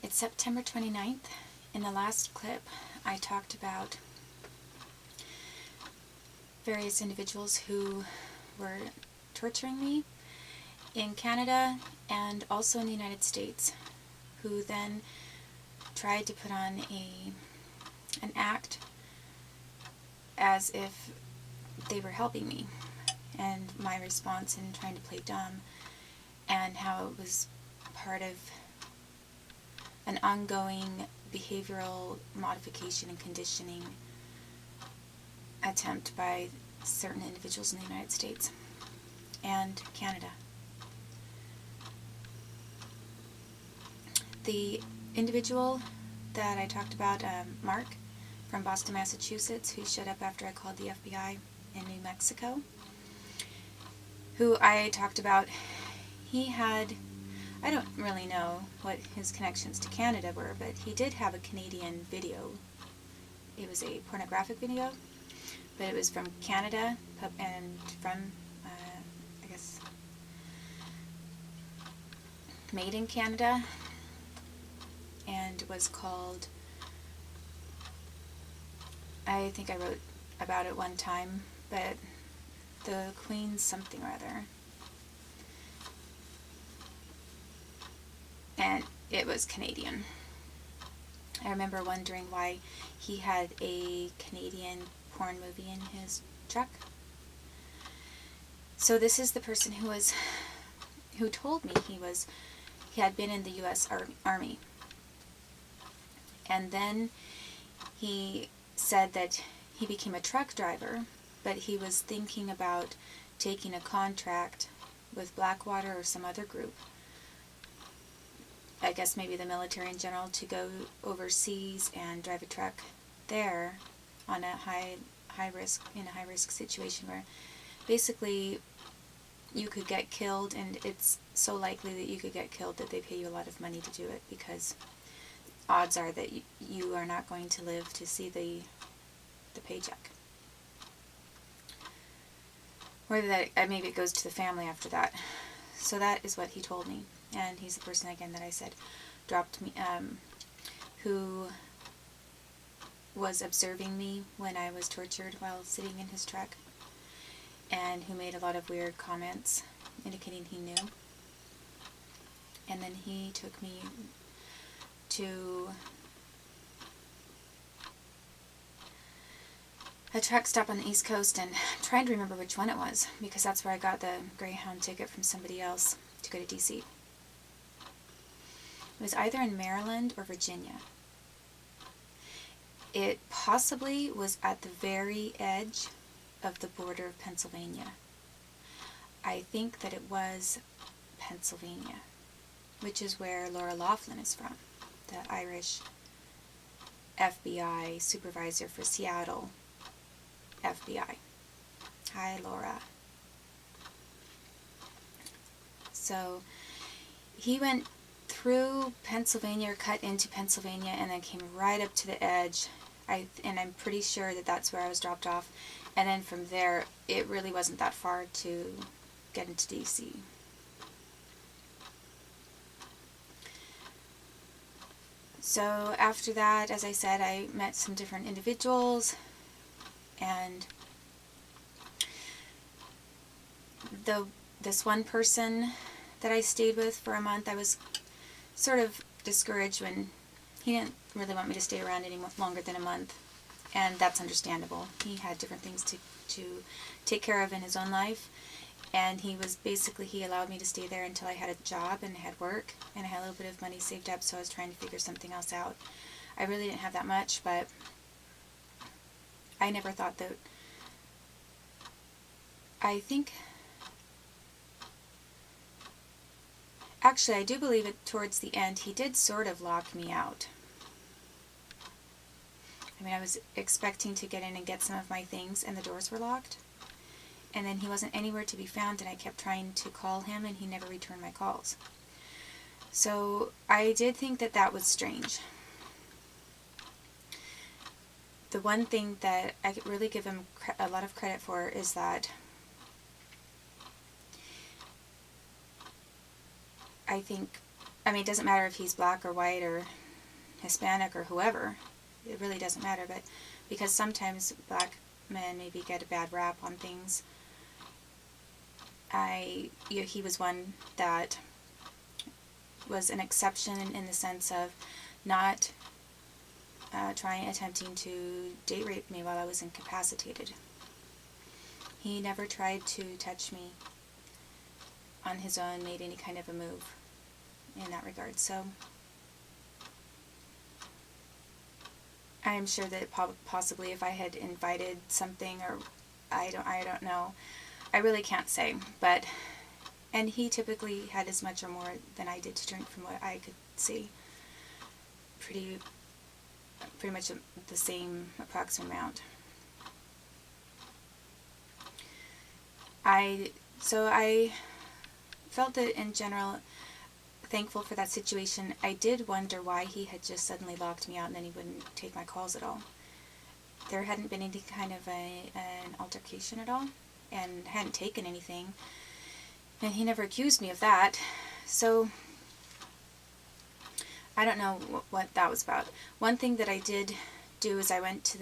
It's September 29th. In the last clip, I talked about various individuals who were torturing me in Canada and also in the United States, who then tried to put on an act as if they were helping me, and my response in trying to play dumb, and how it was part of an ongoing behavioral modification and conditioning attempt by certain individuals in the United States and Canada. The individual that I talked about, Mark, from Boston, Massachusetts, who showed up after I called the FBI in New Mexico, who I talked about, he had, I don't really know what his connections to Canada were, but he did have a Canadian video. It was a pornographic video, but it was from Canada and from, I guess, made in Canada, and was called, I think I wrote about it one time, but the Queen's something or other. And it was Canadian. I remember wondering why he had a Canadian porn movie in his truck. So this is the person who told me he had been in the U.S. Army. And then he said that he became a truck driver, but he was thinking about taking a contract with Blackwater or some other group, I guess maybe the military in general, to go overseas and drive a truck there on a high risk situation where basically you could get killed, and it's so likely that you could get killed that they pay you a lot of money to do it, because odds are that you are not going to live to see the paycheck. Or that maybe it goes to the family after that. So that is what he told me. And he's the person, again, that I said dropped me, who was observing me when I was tortured while sitting in his truck, and who made a lot of weird comments indicating he knew. And then he took me to a truck stop on the East Coast, and I'm trying to remember which one it was, because that's where I got the Greyhound ticket from somebody else to go to D.C. It was either in Maryland or Virginia. It possibly was at the very edge of the border of Pennsylvania. I think that it was Pennsylvania, which is where Laura Loughlin is from, the Irish FBI supervisor for Seattle FBI. Hi, Laura. So he went through Pennsylvania, or cut into Pennsylvania, and then came right up to the edge. And I'm pretty sure that that's where I was dropped off. And then from there, it really wasn't that far to get into D.C. So after that, as I said, I met some different individuals, and this one person that I stayed with for a month, I was sort of discouraged when he didn't really want me to stay around any longer than a month, and that's understandable. He had different things to take care of in his own life, and he allowed me to stay there until I had a job and had work, and I had a little bit of money saved up, so I was trying to figure something else out. I really didn't have that much, but I never thought that, actually, I do believe it towards the end, he did sort of lock me out. I mean, I was expecting to get in and get some of my things, and the doors were locked. And then he wasn't anywhere to be found, and I kept trying to call him, and he never returned my calls. So I did think that that was strange. The one thing that I could really give him a lot of credit for is that I think I mean, it doesn't matter if he's black or white or Hispanic or whoever. It really doesn't matter, but because sometimes black men maybe get a bad rap on things, he was one that was an exception in the sense of not attempting to date rape me while I was incapacitated. He never tried to touch me on his own, made any kind of a move in that regard. So I'm sure that possibly if I had invited something, or I don't know, I really can't say, but, and he typically had as much or more than I did to drink from what I could see. Pretty much the same approximate amount. So I felt that in general thankful for that situation. I did wonder why he had just suddenly locked me out and then he wouldn't take my calls at all. There hadn't been any kind of an altercation at all, and hadn't taken anything, and he never accused me of that. So I don't know what that was about. One thing that I did do is I went to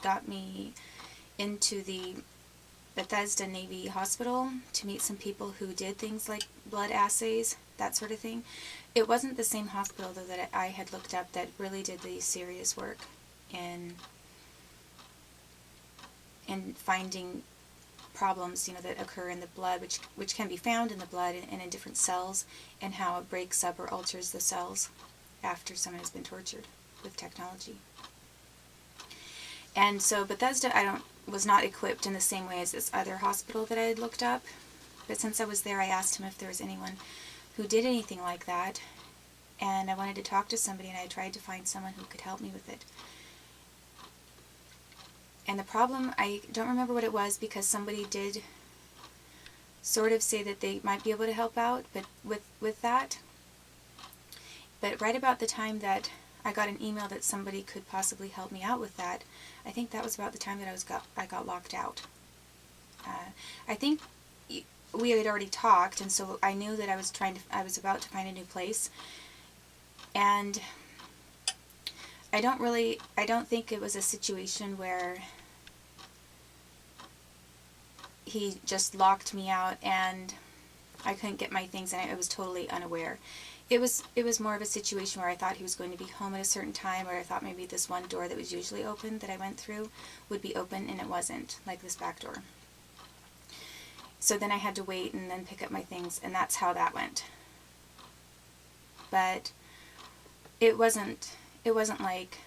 got me into the Bethesda Navy Hospital to meet some people who did things like blood assays, that sort of thing. It wasn't the same hospital, though, that I had looked up that really did the serious work in finding problems, that occur in the blood, which can be found in the blood and in different cells, and how it breaks up or alters the cells after someone has been tortured with technology. And so Bethesda, was not equipped in the same way as this other hospital that I had looked up. But since I was there, I asked him if there was anyone who did anything like that. And I wanted to talk to somebody, and I tried to find someone who could help me with it. And the problem, I don't remember what it was, because somebody did sort of say that they might be able to help out but with that. But right about the time that I got an email that somebody could possibly help me out with that, I think that was about the time that I got locked out. I think we had already talked, and so I knew that I was about to find a new place. And I don't think it was a situation where he just locked me out and I couldn't get my things, and I was totally unaware. It was more of a situation where I thought he was going to be home at a certain time, or I thought maybe this one door that was usually open that I went through would be open, and it wasn't, like this back door. So then I had to wait and then pick up my things, and that's how that went. But it wasn't like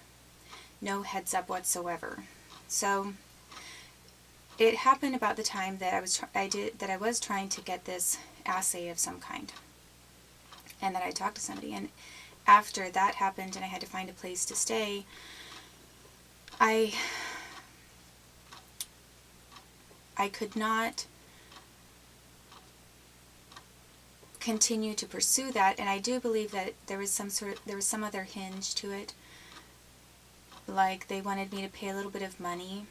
no heads up whatsoever. So it happened about the time that I was trying to get this assay of some kind, and that I talked to somebody. And after that happened and I had to find a place to stay, I could not continue to pursue that, and I do believe that there was some other hinge to it. Like they wanted me to pay a little bit of money,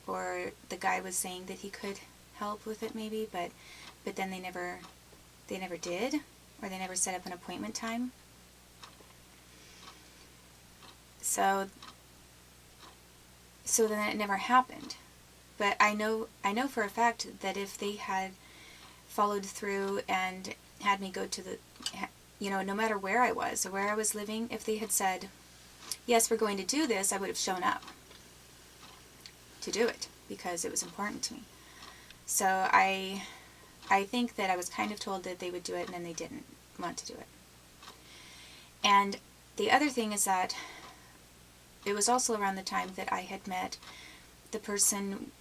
or the guy was saying that he could help with it maybe, but then they never did, or they never set up an appointment time. So then it never happened. But I know for a fact that if they had followed through and had me go to no matter where I was or where I was living, if they had said, yes, we're going to do this, I would have shown up to do it because it was important to me. So I think that I was kind of told that they would do it, and then they didn't want to do it. And the other thing is that it was also around the time that I had met the person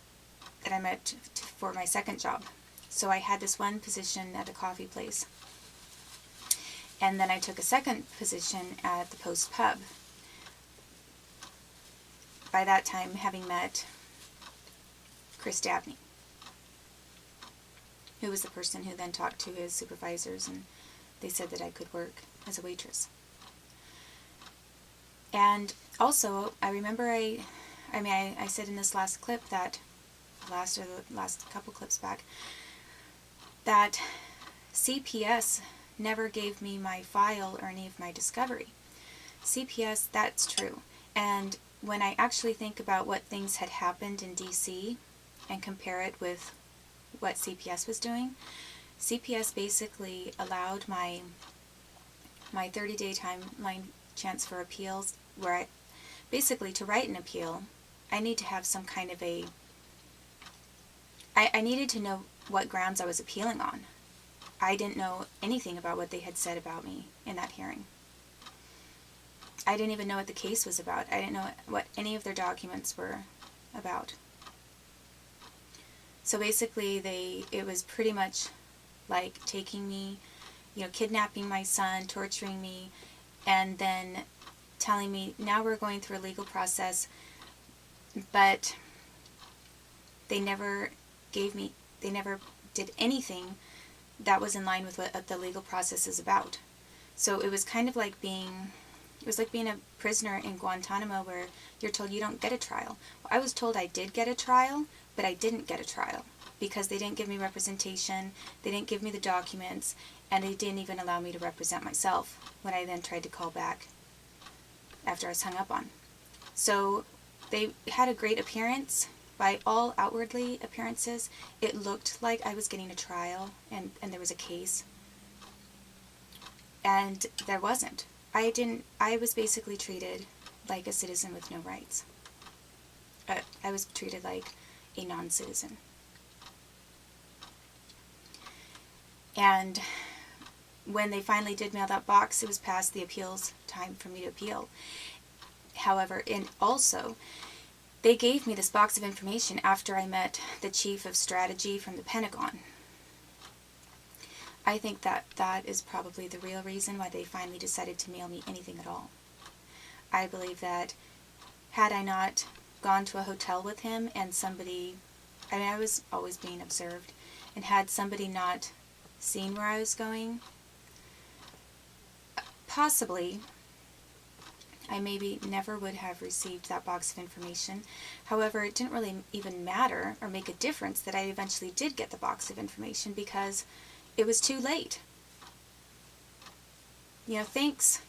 that I met for my second job. So I had this one position at a coffee place, and then I took a second position at the Post Pub. By that time, having met Chris Dabney, who was the person who then talked to his supervisors, and they said that I could work as a waitress. And also, I remember I said in this last clip that, the last couple clips back, that CPS never gave me my file or any of my discovery. CPS, that's true. And when I actually think about what things had happened in DC and compare it with what CPS was doing, CPS basically allowed my 30-day timeline chance for appeals, where basically to write an appeal, I need to have some kind of I needed to know what grounds I was appealing on. I didn't know anything about what they had said about me in that hearing. I didn't even know what the case was about. I didn't know what any of their documents were about. So basically it was pretty much like taking me, kidnapping my son, torturing me, and then telling me, now we're going through a legal process, but they never did anything that was in line with what the legal process is about. So it was kind of like being a prisoner in Guantanamo, where you're told you don't get a trial. Well, I was told I did get a trial, but I didn't get a trial because they didn't give me representation, they didn't give me the documents, and they didn't even allow me to represent myself when I then tried to call back after I was hung up on. So they had a great appearance. By all outwardly appearances, it looked like I was getting a trial and there was a case. And there wasn't. I was basically treated like a citizen with no rights. I was treated like a non-citizen. And when they finally did mail that box, it was past the appeals time for me to appeal. However, they gave me this box of information after I met the chief of strategy from the Pentagon. I think that is probably the real reason why they finally decided to mail me anything at all. I believe that had I not gone to a hotel with him and I was always being observed, and had somebody not seen where I was going, possibly I maybe never would have received that box of information. However, it didn't really even matter or make a difference that I eventually did get the box of information, because it was too late. Thanks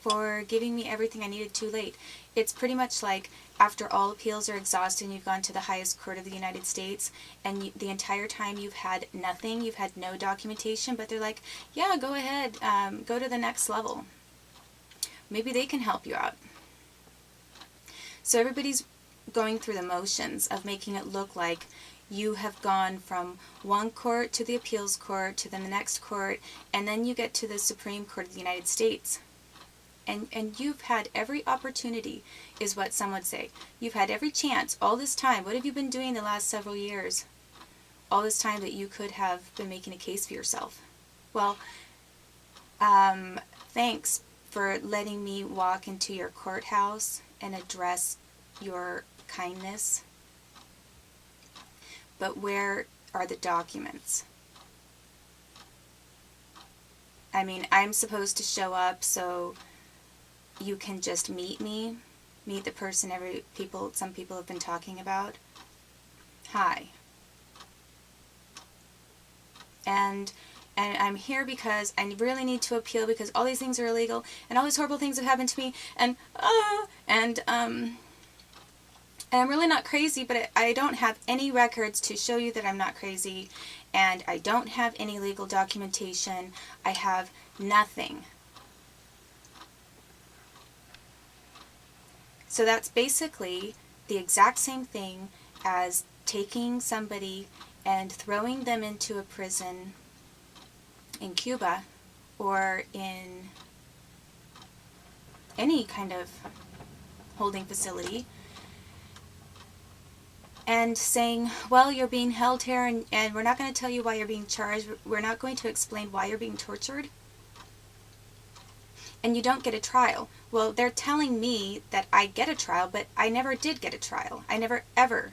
for giving me everything I needed too late. It's pretty much like after all appeals are exhausted and you've gone to the highest court of the United States, and the entire time you've had nothing, you've had no documentation, but they're like, yeah, go ahead, go to the next level. Maybe they can help you out. So everybody's going through the motions of making it look like you have gone from one court to the appeals court to then the next court, and then you get to the Supreme Court of the United States. And you've had every opportunity, is what some would say. You've had every chance all this time. What have you been doing the last several years? All this time that you could have been making a case for yourself. Well, thanks for letting me walk into your courthouse and address your kindness. But where are the documents? I mean, I'm supposed to show up so you can just meet the person some people have been talking about. Hi. And I'm here because I really need to appeal, because all these things are illegal and all these horrible things have happened to me, and I'm really not crazy, but I don't have any records to show you that I'm not crazy, and I don't have any legal documentation. I have nothing. So that's basically the exact same thing as taking somebody and throwing them into a prison in Cuba or in any kind of holding facility and saying, well, you're being held here, and we're not going to tell you why you're being charged. We're not going to explain why you're being tortured. And you don't get a trial. Well, they're telling me that I get a trial, but I never did get a trial. I never ever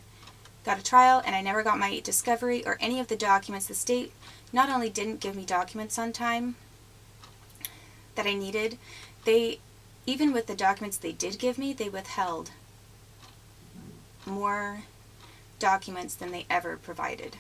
got a trial, and I never got my discovery or any of the documents. The state not only didn't give me documents on time that I needed, even with the documents they did give me, they withheld more documents than they ever provided.